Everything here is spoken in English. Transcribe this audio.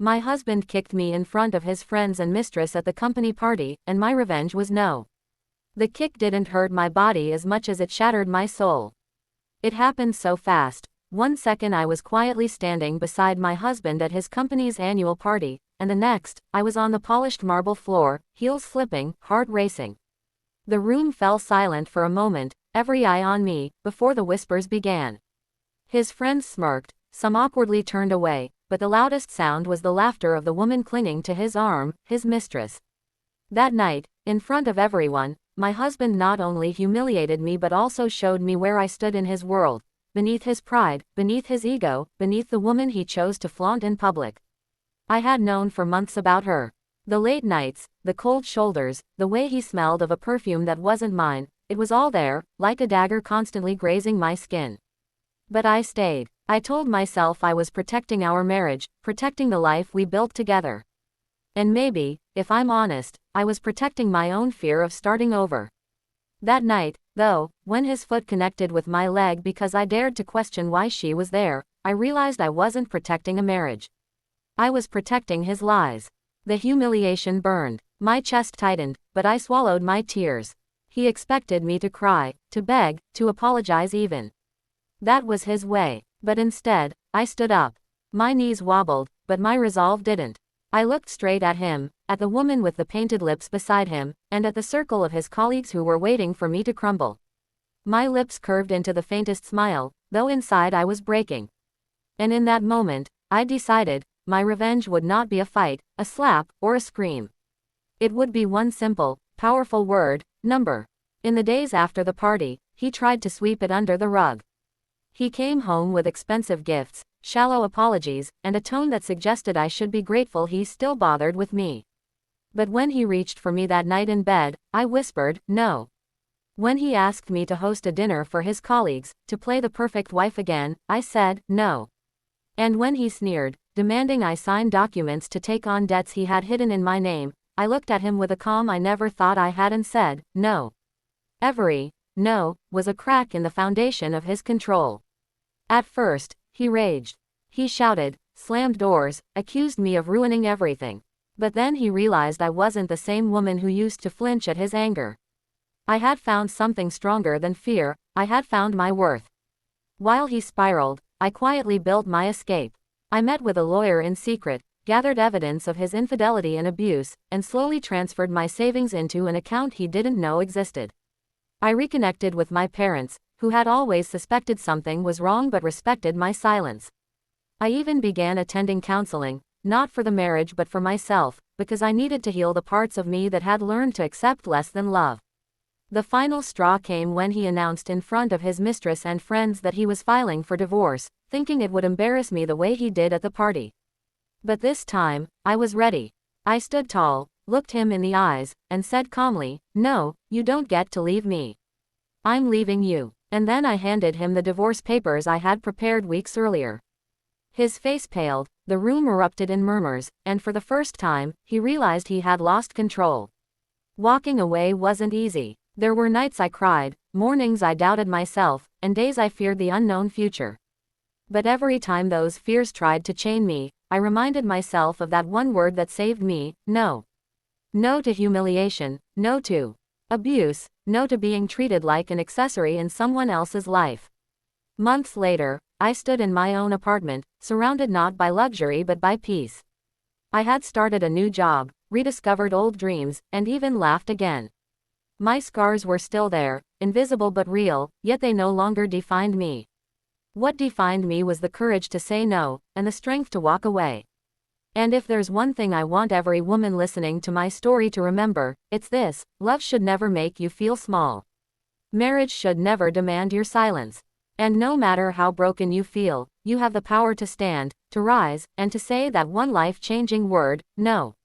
My husband kicked me in front of his friends and mistress at the company party, and my revenge was no. The kick didn't hurt my body as much as it shattered my soul. It happened so fast. One second I was quietly standing beside my husband at his company's annual party, and the next, I was on the polished marble floor, heels slipping, heart racing. The room fell silent for a moment, every eye on me, before the whispers began. His friends smirked, some awkwardly turned away, but the loudest sound was the laughter of the woman clinging to his arm, his mistress. That night, in front of everyone, my husband not only humiliated me but also showed me where I stood in his world, beneath his pride, beneath his ego, beneath the woman he chose to flaunt in public. I had known for months about her. The late nights, the cold shoulders, the way he smelled of a perfume that wasn't mine, it was all there, like a dagger constantly grazing my skin. But I stayed. I told myself I was protecting our marriage, protecting the life we built together. And maybe, if I'm honest, I was protecting my own fear of starting over. That night, though, when his foot connected with my leg because I dared to question why she was there, I realized I wasn't protecting a marriage. I was protecting his lies. The humiliation burned. My chest tightened, but I swallowed my tears. He expected me to cry, to beg, to apologize even. That was his way. But instead, I stood up. My knees wobbled, but my resolve didn't. I looked straight at him, at the woman with the painted lips beside him, and at the circle of his colleagues who were waiting for me to crumble. My lips curved into the faintest smile, though inside I was breaking. And in that moment, I decided, my revenge would not be a fight, a slap, or a scream. It would be one simple, powerful word, number. In the days after the party, he tried to sweep it under the rug. He came home with expensive gifts, shallow apologies, and a tone that suggested I should be grateful he still bothered with me. But when he reached for me that night in bed, I whispered, no. When he asked me to host a dinner for his colleagues, to play the perfect wife again, I said, no. And when he sneered, demanding I sign documents to take on debts he had hidden in my name, I looked at him with a calm I never thought I had and said, no. Every no was a crack in the foundation of his control. At first, he raged. He shouted, slammed doors, accused me of ruining everything. But then he realized I wasn't the same woman who used to flinch at his anger. I had found something stronger than fear, I had found my worth. While he spiraled, I quietly built my escape. I met with a lawyer in secret, gathered evidence of his infidelity and abuse, and slowly transferred my savings into an account he didn't know existed. I reconnected with my parents, who had always suspected something was wrong but respected my silence. I even began attending counseling, not for the marriage but for myself, because I needed to heal the parts of me that had learned to accept less than love. The final straw came when he announced in front of his mistress and friends that he was filing for divorce, thinking it would embarrass me the way he did at the party. But this time, I was ready. I stood tall, looked him in the eyes, and said calmly, no, you don't get to leave me. I'm leaving you. And then I handed him the divorce papers I had prepared weeks earlier. His face paled, the room erupted in murmurs, and for the first time, he realized he had lost control. Walking away wasn't easy. There were nights I cried, mornings I doubted myself, and days I feared the unknown future. But every time those fears tried to chain me, I reminded myself of that one word that saved me, no. No to humiliation, no to abuse, no to being treated like an accessory in someone else's life. Months later, I stood in my own apartment, surrounded not by luxury but by peace. I had started a new job, rediscovered old dreams, and even laughed again. My scars were still there, invisible but real, yet they no longer defined me. What defined me was the courage to say no, and the strength to walk away. And if there's one thing I want every woman listening to my story to remember, it's this: love should never make you feel small. Marriage should never demand your silence. And no matter how broken you feel, you have the power to stand, to rise, and to say that one life-changing word, no.